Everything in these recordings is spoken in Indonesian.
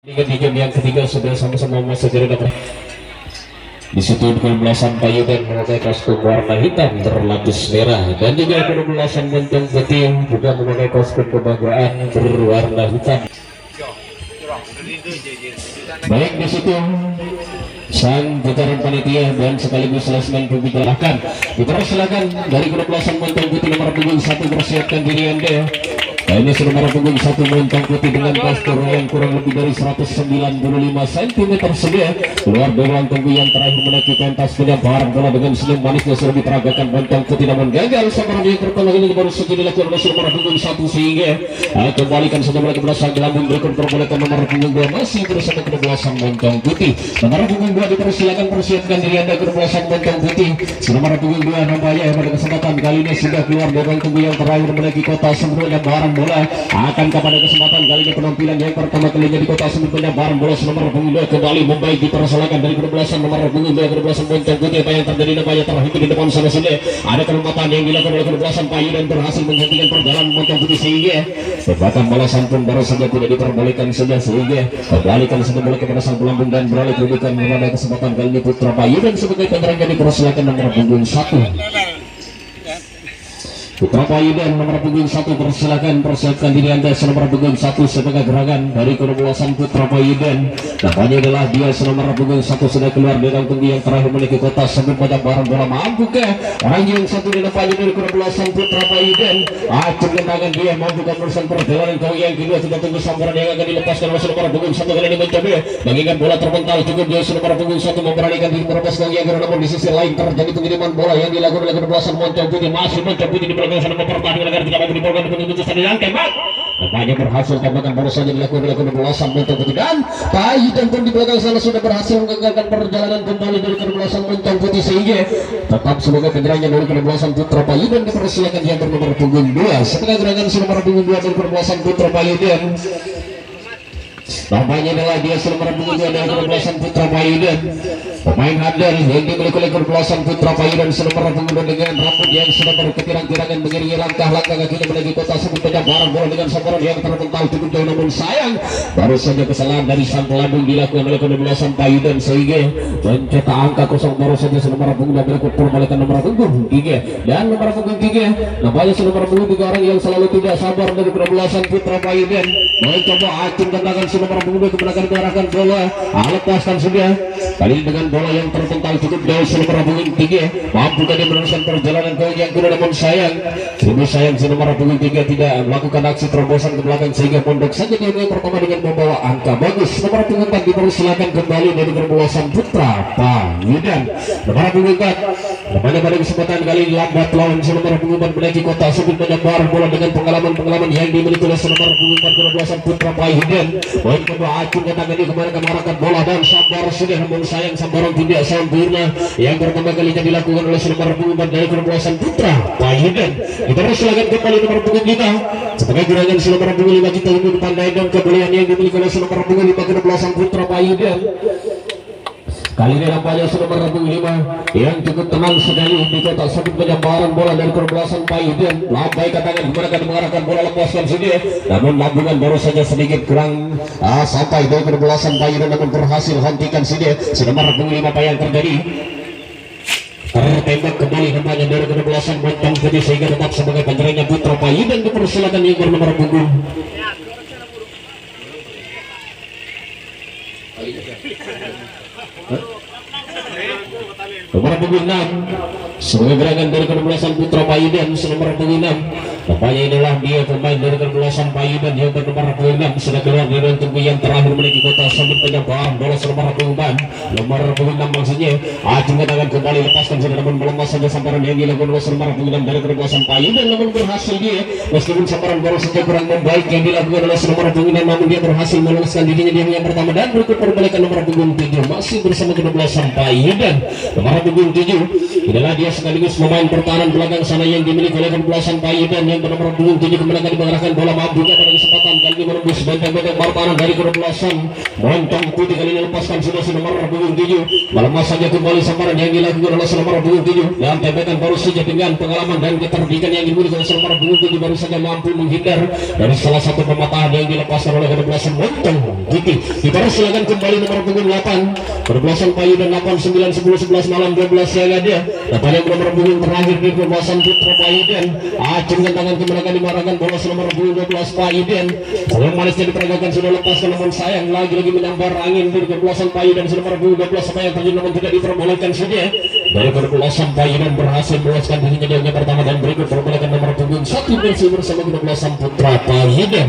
Di game yang ketiga sudah sama-sama masuk dari dapat. Di situ belasan payu dan memakai kostum warna hitam berlapis merah, dan juga belasan moncong putih juga memakai kostum kebanggaan berwarna hitam. Baik, di situ sang putaran panitia dan sekaligus lasman pembicarakan dipersilakan dari belasan moncong putih nomor punggung 1 persiapkan diri Anda. Ini sudah nomor punggung 1 moncong putih dengan postur yang kurang lebih dari 195 cm saja. Keluar dari tunggu yang terakhir menaiki pentas penyabaran bola dengan senyum manisnya sudah diteragakan moncong putih, namun gagal sama yang pertama ini baru saja dilakukan oleh nomor punggung 1 sehingga kembalikan saja mulai ke belakang gelambung berikut perbolehkan nomor punggung 2 masih bersama ke belakang moncong putih. Nomor punggung 2 dipersilakan persiapkan diri Anda ke belakang moncong putih. Nomor punggung 2 nampaknya pada kesempatan kali ini sudah keluar dari tunggu yang terakhir menaiki kota sebelumnya barang bola akan kepada kesempatan kali ini penampilan yang pertama kalinya di kota sebelumnya barang bola nomor punggung 2 kembali membaik dipersilakan dari kedua nomor punggung 2 kedua moncong putih. Apa yang terjadi nampaknya terhitung di depan sana sini ada kelembatan yang dilakukan oleh kedua payu dan berhasil menghentikan perjalanan moncong putih sehingga tembakan balasan pun baru saja tidak diperbolehkan saja sehingga kembalikan saja bola kepada sang pelambung dan beralih kedudukan pada kesempatan kali ini putra payu dan sebagai penerangnya dipersilakan nomor punggung 1 Putra Payu dan nomor punggung 1 persiapkan diri Anda nomor punggung 1 sebagai gerakan dari kedua-belasang Putra Payu dan nampaknya adalah dia nomor punggung 1 sudah keluar dari tunggu yang terakhir memiliki kota sebelum pada barang bola mampukah orang yang satu di nampaknya dari kedua-belasang Putra Payu dan acung kenangan dia mampukah merusak perjalanan kau yang kedua sudah tunggu sambaran yang akan dilepaskan oleh nomor punggung 1 kali ini mencoba mengingat bola terpental cukup dia nomor punggung 1 memberanikan diri merebas kau yang kedua, namun di sisi lain terjadi pengiriman bola yang dilakukan oleh kedua-belasang moncong putih masih moncong putih di sana mempertahankan agar tidak mampu dibolkan dengan keputusan yang tembak. Nampaknya berhasil tembakan baru saja dilakukan oleh kedua-belasang moncong putih dan Payu dan pun di belakang sana sudah berhasil menggagalkan perjalanan kembali dari kedua-belasang moncong putih sehingga tetap sebagai penyerangnya dari kedua-belasang Putra Payu dan dipersilakan yang bernomor punggung 2 sebagai gerakan nomor punggung 2 dari kedua-belasang Putra Payu dan nampaknya adalah dia nomor punggung 2 dari kedua-belasang Putra Payu dan pemain handal yang dimiliki oleh kedua-belasang Putra Payu dan nomor punggung 2 dengan rambut yang sudah berketirang-tirangan mengiringi langkah-langkah kakinya menuju kota sebut barang bola dengan sambaran yang terpental cukup jauh, namun sayang baru saja kesalahan dari sang pelambung dilakukan oleh kedua-belasang Payu dan sehingga mencetak angka kosong baru saja nomor punggung 2 berikut perbalikan nomor punggung 3 dan nomor punggung 3 nampaknya nomor punggung 3 orang yang selalu tidak sabar dari kedua-belasang Putra Payu dan mencoba acung tendangan nomor punggung 2 kemenangan mengarahkan bola lepaskan sudah kali ini dengan bola yang terpental cukup jauh nomor punggung 3 mampu tadi meneruskan perjalanan ke yang kedua, namun sayang nomor punggung 3 tidak melakukan aksi terobosan ke belakang sehingga pondok saja dia pertama dengan membawa angka bagus. Nomor punggung 4 dipersilakan kembali dari kedua-belasang Putra Payu dan nomor punggung 4 namanya pada kesempatan kali ini lambat lawan nomor punggung 4 menaiki kota sebut menyebar bola dengan pengalaman yang dimiliki oleh nomor punggung 4 kedua-belasang Putra Payu dan poin kedua acung ke tangan ini kemarin mengarahkan bola dan sambar sudah, namun sayang sambaran tidak sempurna yang pertama kalinya dilakukan oleh nomor punggung 4 dari kedua-belasang Putra Payu dan dipersilakan kembali nomor punggung 5 sebagai gerakan nomor punggung 5 kita untuk ditandai dan kebolehan yang dimiliki oleh nomor punggung 5 kedua-belasang Putra Payu dan kali ini nampaknya nomor punggung 5 yang cukup tenang sekali di kota sebut penyebaran bola dari kedua-belasang Payu dan lambai katakan kemudian mengarahkan bola lepaskan sini, namun lambungan baru saja sedikit kurang sampai dari kedua-belasang Payu dan namun berhasil hentikan sini nomor punggung 5 apa yang terjadi tertembak kembali nampaknya dari kedua-belasang moncong putih sehingga tetap sebagai penyerangnya Putra Payu dan dipersilakan yang bernomor punggung nomor punggung 6 sebagai gerakan dari kedua-belasang Putra Payu dan nomor punggung 6 nampaknya inilah dia pemain dari kedua-belasang Payu dan yang bernomor punggung 6 sudah keluar dari tunggu yang terakhir menuju kota sambil penyebaran bola nomor punggung 4 nomor punggung 6 maksudnya acung tangan kembali lepaskan sudah, namun melemah saja sambaran yang dilakukan oleh nomor punggung 6 dari kedua-belasang Payu dan namun berhasil dia meskipun sambaran baru saja kurang membaik yang dilakukan oleh nomor punggung 6, namun dia berhasil meloloskan dirinya dia yang pertama dan berikut berbalikan nomor punggung 7 masih bersama ke-12 Payudan. Nomor punggung 7 inilah dia sekaligus pemain pertahanan belakang sana yang dimiliki oleh ke-12 Payudan yang bernomor punggung 7 kembali akan mengarahkan bola mampunya pada kesempatan kali ini menembus benteng-benteng pertahanan dari ke-12 Montong Putih kali ini lepaskan sudah nomor punggung 7 melemas saja kembali sambaran yang dilakukan oleh nomor punggung 7 dan tembakan baru saja dengan pengalaman dan keterdikan yang dimiliki oleh nomor punggung 7 baru saja mampu menghindar dari salah satu pematahan yang dilepaskan oleh ke-12 Montong Putih. Dipersilakan kembali nomor punggung 8 ke-12 Payudan 8 9 10 11 malam 12 yang ada dapat yang nomor punggung terakhir di ke-12 Putra Payudan acungkan tangan kembali akan dimarahkan bola nomor punggung 12 Payudan sebelum manisnya diperagakan sudah lepaskan namun sayang lagi-lagi menyambar angin di ke-12 Payudan nomor punggung 12 apa yang terjadi namun tidak diperbolehkan saja dari ke-12 Payudan berhasil meloloskan dirinya di yang pertama dan berikut perbolehkan nomor punggung 1 masih bersama ke-12 Putra Payudan.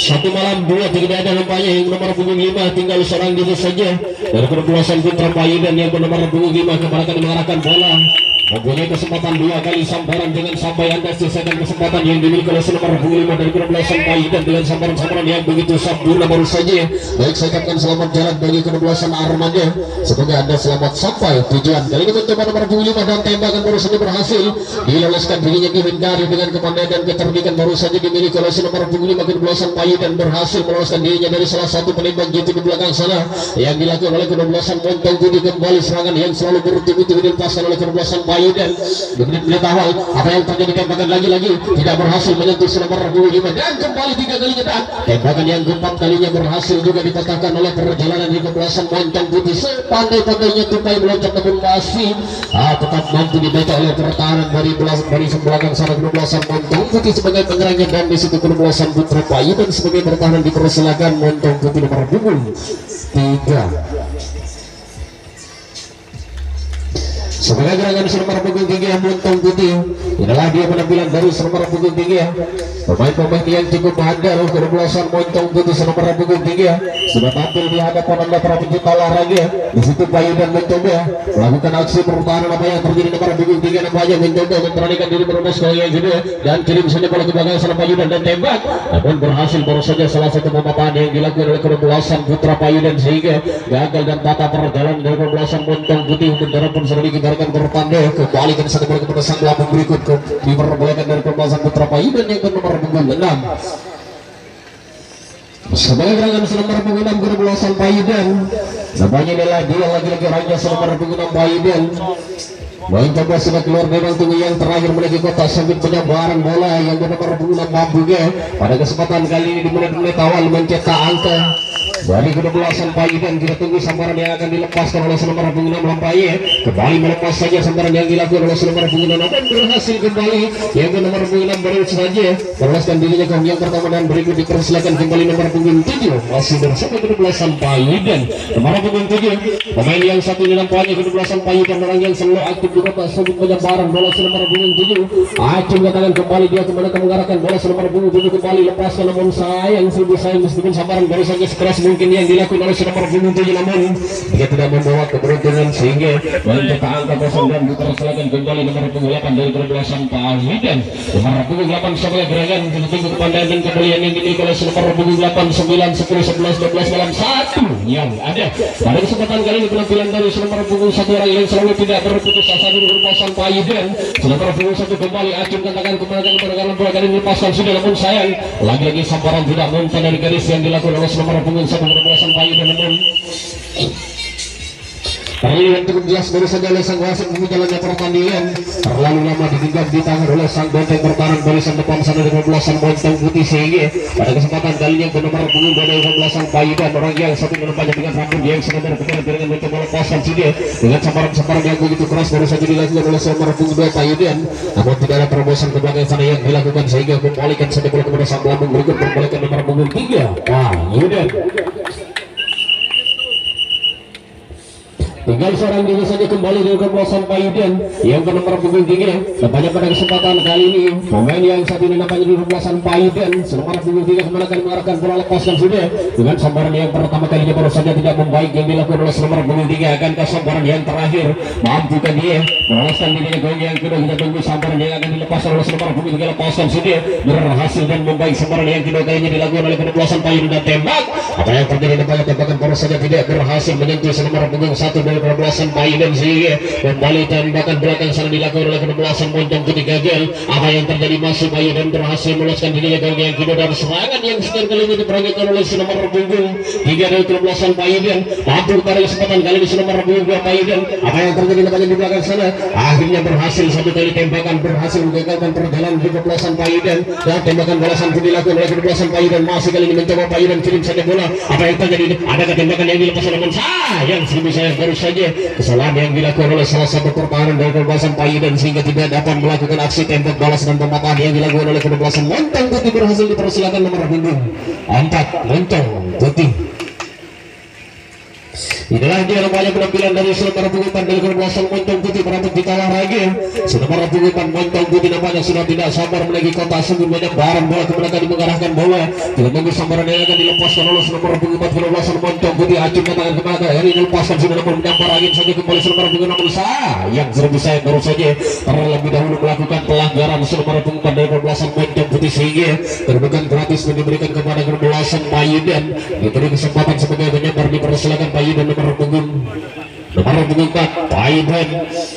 Satu malam dua tidak ada nampaknya yang nomor punggung 5 tinggal seorang diri saja dari ke-12 Putra Payudan yang bernomor punggung 5 kembali akan mengarahkan bola mempunyai kesempatan 2 kali sambaran dengan sampai anda selesaikan kesempatan yang dimiliki oleh nomor punggung 5 dari ke-12 Payudan dengan sambaran-sambaran yang begitu sempurna baru saja. Baik saya katakan selamat jalan bagi ke-12 Armada semoga anda selamat sampai tujuan. Kali ini mencoba nomor punggung 5 dan tembakan baru saja berhasil diloloskan dirinya dihindari dengan kepandaian dan keterdikan baru saja dimiliki oleh nomor punggung 5 ke-12 Payudan berhasil meloloskan dirinya dari salah satu penembak jitu di belakang sana yang dilakukan oleh ke-12 Montong Putih. Kembali serangan yang selalu bertubi-tubi dilepaskan oleh ke-12 Payudan. Menit-menit awal apa yang terjadi tembakan lagi-lagi tidak berhasil menyentuh nomor 25 dan kembali 3 kali nyetak tembakan yang keempat kalinya berhasil juga dipatahkan oleh perjalanan di ke-12 Montong Putih sepandai-pandainya tupai meloncat namun masih tetap mampu dibaca oleh pertahanan dari belakang sana ke-12 Montong Putih sebagai penyerangnya dan di situ ke-12 Putra Payudan sebagai pertahanan dipersilakan Montong Putih nomor punggung 3. Sebagai gerakan nomor punggung 3 Montong Putih inilah dia penampilan baru nomor punggung 3 pemain-pemain yang cukup handal ke-12 Montong Putih nomor punggung 3 sudah tampil di hadapan anda para pecinta olahraga. Di situ Payudan mencoba melakukan aksi pertahanan apa yang terjadi nomor punggung 3 nampaknya mencoba memperanikan diri merebus gol yang kedua dan kirim saja bola ke belakang sana Payudan dan tembak namun berhasil baru saja salah satu pematahan yang dilakukan oleh ke-12 Putra Payudan sehingga gagal dan tata perjalanan dari ke-12 Montong Putih bendera pun sudah dikibarkan bertanda kembali ke satu bola kepada sang lambung berikut diperbolehkan dari ke-12 Putra Payudan yang bernomor punggung 6. Sebagai gerakan nomor punggung 6 ke-12 Payudan nampaknya adalah dia lagi-lagi raja nomor punggung 6 Payudan mencoba sudah keluar memang tunggu yang terakhir menuju kota sambil penyebaran bola yang bernomor punggung 6 mampunya pada kesempatan kali ini di menit-menit awal mencetak angka dari ke-12 Payudan. Kita tunggu sambaran yang akan dilepaskan oleh nomor punggung 6 Lampainya kembali melepas saja sambaran yang dilakukan oleh nomor punggung 6 dan berhasil kembali yang nomor punggung 6 baru saja meloloskan dirinya ke yang pertama dan berikut dipersilakan kembali nomor punggung 7 masih bersama ke-12 Payudan. Nomor punggung 7 pemain yang satu ini nampaknya ke-12 Payudan orang yang selalu aktif juga tak sebut penyebaran bola nomor punggung 7 acung ke tangan kembali dia kembali mengarahkan bola nomor punggung 7 kembali lepaskan namun sayang meskipun sambaran baru saja sekeras mungkin yang dilakukan oleh nomor punggung 7 namun dia tidak membawa keberuntungan sehingga mencetak angka kosong dan dipersilakan kembali nomor punggung 8 dari ke-12 Payudan. Nomor punggung 8 sebagai gerakan tunggu kepandaian dan kembalian yang dimiliki oleh nomor punggung 8 9 10 11 12 dalam 1 yang ada pada kesempatan kali ini penampilan dari nomor punggung 1 orang yang selalu tidak berputus asa dari ke-12 Payudan. Nomor punggung 1 kembali acungkan tangan kembali kepada bola kali dilepaskan sudah namun sayang lagi-lagi sambaran tidak mempan dari garis yang dilakukan oleh nomor punggung 1 ke-12 Payudan namun peralihan cukup jelas baru saja oleh sang wasit menjalannya pertandingan terlalu lama ditinggal di tangan oleh sang benteng pertahanan barisan depan sana dengan belasan Montong Putih sehingga pada kesempatan kalinya ke nomor punggung dari ke-12 Payudan orang yang satu menampaknya dengan rambut yang sedang berkejar dengan mencoba lepaskan saja dengan sambaran-sambaran yang begitu keras baru saja dilakukan oleh nomor punggung 2 Payudan namun tidak ada terobosan ke belakang sana yang dilakukan sehingga kembalikan saja bola kepada sang lambung berikut kembalikan nomor punggung 3 Payudan. tinggal seorang diri saja kembali dari kebelasan Payuden yang ke nomor punggung 3. Nampaknya pada kesempatan kali ini pemain yang saat ini nampaknya di kebelasan Payuden nomor punggung 3 kemana akan mengarahkan bola lepaskan sudah dengan sambaran yang pertama kalinya baru saja tidak membaik yang dilakukan oleh nomor punggung 3. Akan ke sambaran yang terakhir mampukah dia melepaskan dirinya gol yang kedua. Kita tunggu sambaran yang akan dilepaskan oleh nomor punggung 3 lepaskan sudah berhasil dan membaik sambaran yang kedua kalinya dilakukan oleh kebelasan Payuden dan tembak. Apa yang terjadi nampaknya tembakan baru saja tidak berhasil menyentuh nomor punggung 1 dari kebelasan Payuden sehingga kembali tembakan belakang sana dilakukan oleh kebelasan Moncong Putih gagal. Apa yang terjadi masih Payuden berhasil meloloskan dirinya gol yang kedua dan serangan yang sekian kali ini diperagakan oleh nomor punggung 3 dari kebelasan Payuden. Mampu pada kesempatan kali ini nomor punggung 2 Payuden. Apa yang terjadi nampaknya di belakang sana akhirnya berhasil satu kali tembakan berhasil menggagalkan perjalanan di kebelasan Payuden dan tembakan balasan pun dilakukan oleh kebelasan Payuden. Masih kali ini mencoba Payuden kirim saja bola. Apa yang terjadi? Ada tembakan yang dilepaskan namun sayang seribu sayang baru saja kesalahan yang dilakukan oleh salah satu pertahanan dari kebelasan Payuden sehingga tidak dapat melakukan aksi tembak balas dan pematahan yang dilakukan oleh kebelasan Moncong Putih. Berhasil dipersilakan nomor punggung 4 Moncong Putih. Inilah dia rupanya penampilan dari nomor punggung 4 dari kebelasan Moncong Putih perantuk di kalah lagi. Nomor punggung 4 Moncong Putih nampaknya sudah tidak sabar menaiki kota sungguh banyak barang bola ke belakang mengarahkan bola. Kita tunggu sambaran yang akan dilepaskan oleh nomor punggung 4 kebelasan Moncong Putih. Acungkan tangan ke belakang. Ini dilepaskan sudah namun menyampar angin saja kembali nomor punggung 6 sayang seribu sayang baru saja terlebih dahulu melakukan pelanggaran nomor punggung 4 dari kebelasan Moncong Putih sehingga kedudukan gratis diberikan kepada kebelasan Payuden. Diberi kesempatan sebagai penyebar dipersilakan Payuden nomor punggung 4 Payuden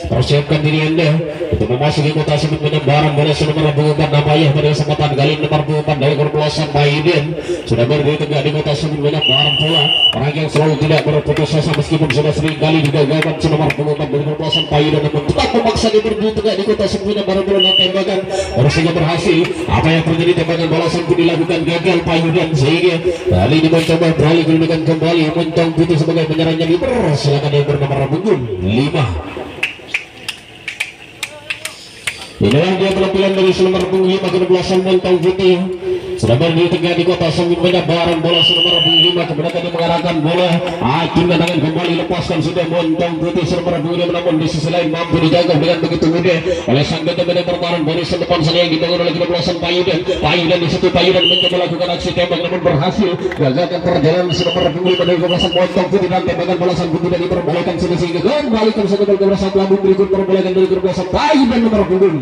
persiapkan diri Anda untuk memasuki kota sebut penyebaran bola nomor punggung 4 nampaknya pada kesempatan kali ini nomor punggung 4 dari kebelasan Payuden sudah berdiri tegak di kota sebut penyebaran bola. Orang yang selalu tidak berputus asa meskipun sudah sering kali digagalkan nomor punggung 4 dari kebelasan Payuden namun tetap memaksa dia berdiri tegak di kota sebut penyebaran bola dan tembakan harusnya berhasil. Apa yang terjadi tembakan balasan pun dilakukan gagal Payuden sehingga kali ini mencoba beralih kedudukan kembali Moncong Putih sebagai penyerangnya dipersilakan yang nomor punggung 5. Inilah dia penampilan dari nomor punggung 5 kebelasan Moncong Putih sudah berdiri tegak di kota sungguh banyak barang bola nomor punggung 5 kemudian mengarahkan bola acungkan tangan kembali lepaskan sudah Moncong Putih nomor punggung 5 namun di sisi lain mampu dijaga dengan begitu mudah oleh sang ganda pertahanan baris depan sana yang dibangun oleh kebelasan Payuden. Payuden di situ Payuden mencoba melakukan aksi tembak namun berhasil gagalkan perjalanan nomor punggung 5 dari kebelasan Moncong Putih dan tembakan balasan pun tidak diperbolehkan sehingga kembalikan satu gol kebelasan pelambung berikut perbolehkan dari kebelasan Payuden nomor punggung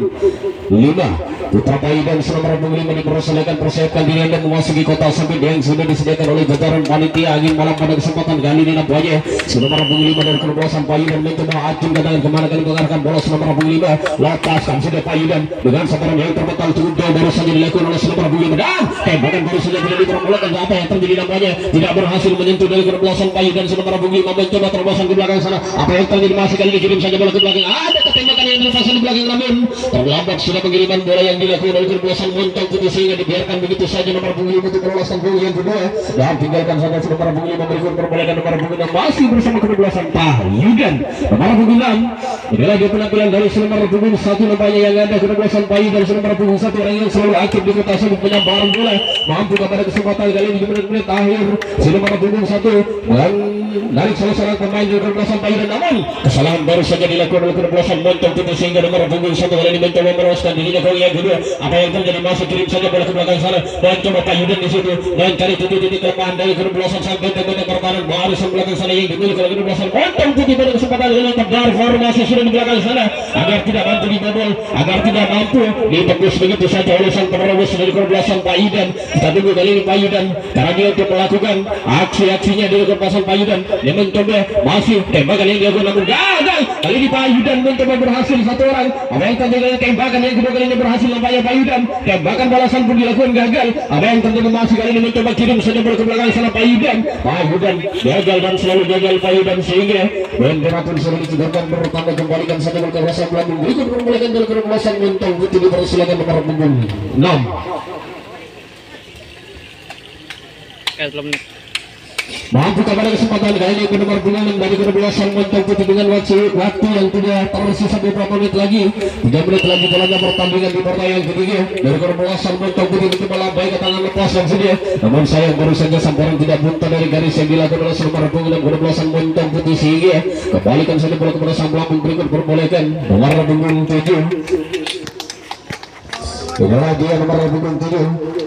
5 Putra Payuden nomor punggung 5 dipersilakan persiapkan diri Anda memasuki kota sempit yang sudah disediakan oleh jajaran panitia angin malam pada kesempatan kali ini nampaknya nomor punggung 5 dari kebelasan Payuden mencoba acungkan tangan kemana kali mengarahkan bola nomor punggung 5 lepaskan sudah Payuden dengan sabaran yang terbetal cukup jauh baru saja dilakukan oleh nomor punggung 5 dan tembakan baru saja tidak diperbolehkan. Apa yang terjadi nampaknya tidak berhasil menyentuh dari kebelasan Payuden nomor punggung 5 mencoba terobosan ke belakang sana. Apa yang terjadi masih kali dikirim saja bola ke belakang ada ketembakan yang dilepaskan di belakang namun terlambat sudah pengiriman bola yang dilakukan oleh kebelasan Moncong Putih sehingga dibiarkan begitu saja nomor punggung 5 untuk meloloskan gol yang kedua dan tinggalkan saja nomor punggung 5 berikut perbolehkan nomor punggung 6 masih bersama kebelasan Payuden nomor punggung 6. Inilah dia penampilan dari nomor punggung 1 nampaknya yang ada kebelasan Payuden nomor punggung 1 orang yang selalu aktif di kota sebut penyebaran bola mampu pada kesempatan kali ini di menit-menit akhir nomor punggung 1 dan dari salah seorang pemain di kebelasan Payuden namun kesalahan baru saja dilakukan oleh kebelasan Moncong Putih sehingga nomor punggung 1 kali ini mencoba meloloskan dirinya gol yang kedua. Apa yang terjadi masih kirim saja bola ke belakang sana dan coba Payuden di situ dan cari titik-titik kelemahan dari kebelasan sang benteng pertahanan baris yang belakang sana yang dimiliki oleh kebelasan Moncong Putih pada kesempatan ini dari formasi sudah di belakang sana agar tidak mampu dibobol agar tidak mampu ditembus begitu saja oleh sang penerobos dari kebelasan Payuden. Kita tunggu kali ini Payuden karena dia untuk melakukan aksi-aksinya dari kebelasan Payuden dia mencoba masih tembakan yang dilakukan namun gagal. Kali ini Payuden mencoba berhasil satu orang. Apa yang terjadi tembakan yang kedua kali ini berhasil nampaknya Payuden tembakan balasan pun dilakukan gagal. Apa yang terjadi masih kali ini mencoba kirim saja bola ke belakang sana Payuden gagal dan selalu gagal Payuden sehingga bendera pun sudah dikibarkan bertanda kembalikan saja bola ke belakang pelambung berikut memulaikan dari kebelasan Moncong Putih dipersilakan nomor punggung 6. Mampu kepada kesempatan kali ini nomor punggung dari kedua-duaan Montong Putih dengan waktu yang tidak tersisa beberapa menit lagi. 3 menit lagi jalannya pertandingan di partai yang ketiga dari kedua-duaan Montong Putih itu melambai ke tangan lepas yang sedia. Namun sayang baru saja sambaran tidak bunta dari garis yang dilakukan oleh nomor punggung dan kedua-duaan Montong Putih sehingga kembalikan saja bola kepada sang pelapung berikut perbolehkan nomor punggung 7. Inilah dia nomor punggung 7.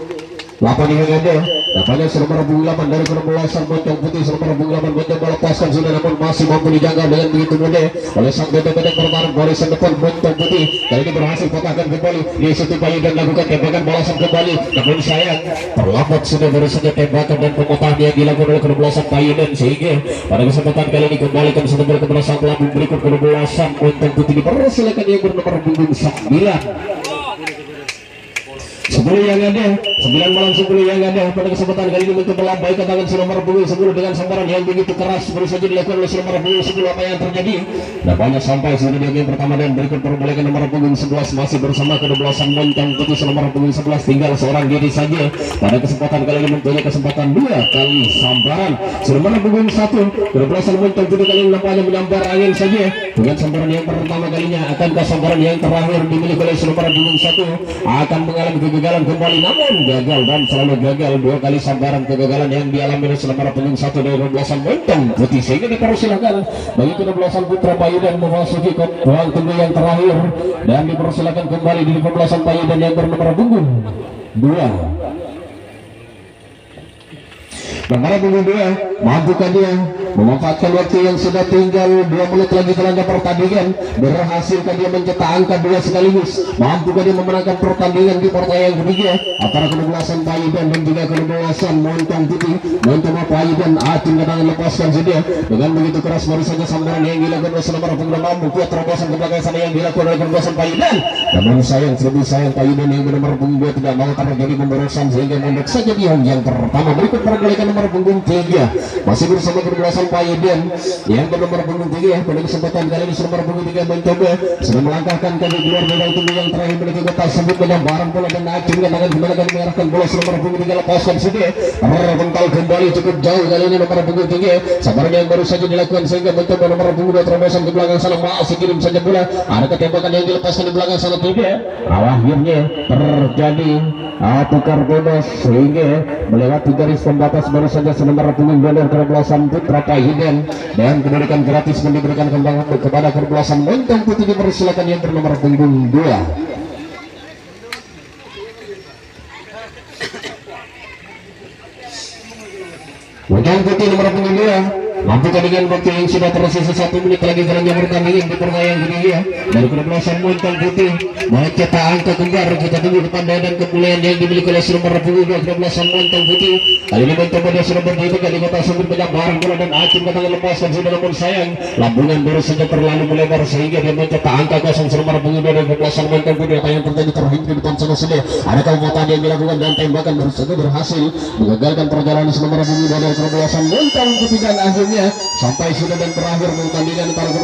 8 yang ada, dapatnya nomor punggung 8 dari kedua-duaan Montong Putih. Nomor punggung 8 mencoba lepaskan sudah, namun masih mampu dijaga dengan begitu mudah oleh sang bedek pertahanan barisan depan Montong Putih. Kali ini berhasil patahkan kembali di situ Bayu dan lakukan tembakan balasan kembali, namun sayang terlambat sudah baru saja tembakan dan pemotahan yang dilakukan oleh kedua-duaan Bayu dan sehingga pada kesempatan kali ini kembalikan sudah kepada sang pelapung berikut kedua-duaan Montong Putih. Dipersilakan yang bernomor punggung 9. 10 yang ada, 9 malam 10 yang ada pada kesempatan kali ini mencoba lambai ke tangan nomor punggung 10 dengan sambaran yang begitu keras baru saja dilakukan oleh nomor punggung 10. Apa yang terjadi? Nampaknya sampai sudah di game pertama dan berikut perbalikan nomor punggung 11 masih bersama kedua-duaan Montong Putih. Nomor punggung 11 tinggal seorang diri saja pada kesempatan kali ini mempunyai kesempatan 2 kali sambaran. Nomor punggung 1 kedua-duaan Montong Putih kali ini nampaknya menyambar angin saja dengan sambaran yang pertama kalinya. Akankah sambaran yang terakhir dimiliki oleh nomor punggung 1 akan mengalami kegagalan kembali, namun gagal dan selalu gagal 2 kali sambaran kegagalan yang dialami oleh nomor punggung 1 dari kedua-duaan Montong Putih sehingga dipersilakan bagi kedua-duaan Putra Payudan memasuki ke ruang tunggu yang terakhir dan dipersilakan kembali di kedua-duaan Payudan yang bernomor punggung 2. Nomor punggung 2 mampukah dia memanfaatkan waktu yang sudah tinggal 2 menit lagi jalannya pertandingan, berhasilkan dia mencetak angka 2 sekaligus, mampukah dia memenangkan pertandingan di partai yang ketiga antara kedua-duaan Payudan dan juga kedua-duaan Montong Putih. Mencoba Payudan atin ke tangan lepaskan saja dengan begitu keras baru saja sambaran yang dilakukan oleh nomor punggung 6 mampu kuat terobosan ke belakang sana yang dilakukan oleh kedua-duaan Payudan, namun sayang Payudan yang bernomor punggung 2 tidak mau terjadi pemborosan sehingga mundur saja di yang pertama. Berikut perbalikan nomor punggung 3 masih bersama kedua-duaan Payudan yang bernomor punggung 3 pada kesempatan kali ini. Nomor punggung 3 mencoba sudah melangkahkan kaki keluar dari tunggu yang terakhir menuju ke tas sebut barang bola dan acung dan akan kembalikan mengarahkan bola. Nomor punggung 3 lepaskan sudah terbental kembali cukup jauh kali ini nomor punggung 3. Sabaran yang baru saja dilakukan sehingga mencoba nomor punggung 2 terobosan ke belakang sana, masih kirim saja bola. Ada ketembakan yang dilepaskan di belakang sana tidak. Akhirnya terjadi tukar bebas sehingga melewati garis pembatas baru saja nomor punggung 2 dari kedua-duaan Putra Payudan dan kedudukan gratis pun diberikan kembali kepada kedua-duaan Montong Putih. Dipersilakan yang bernomor punggung 2. Montong Putih nomor punggung 2 mampukah dengan waktu yang sudah tersisa 1 menit lagi jalannya pertandingan di pertandingan yang ketiga dari kedua-duaan Montong Putih mencetak angka kembar. Kita tunggu kepandaian dan kemuliaan yang dimiliki oleh nomor punggung 2 kedua-duaan Montong Putih. Kali ini mencoba dia sudah berdiri di kota sebut banyak barang bola dan acung ke tangan lepaskan sudah, namun sayang lambungan baru saja terlalu melebar sehingga dia mencetak angka kosong. Nomor punggung 2 dari kedua-duaan Montong Putih. Apa yang terjadi terhenti di depan sana sudah ada keumatan yang dilakukan dan tembakan baru saja berhasil mengagalkan perjalanan nomor punggung 2 dari kedua-duaan Montong Putih dan akhirnya sampai sudah dan berakhir pertandingan antara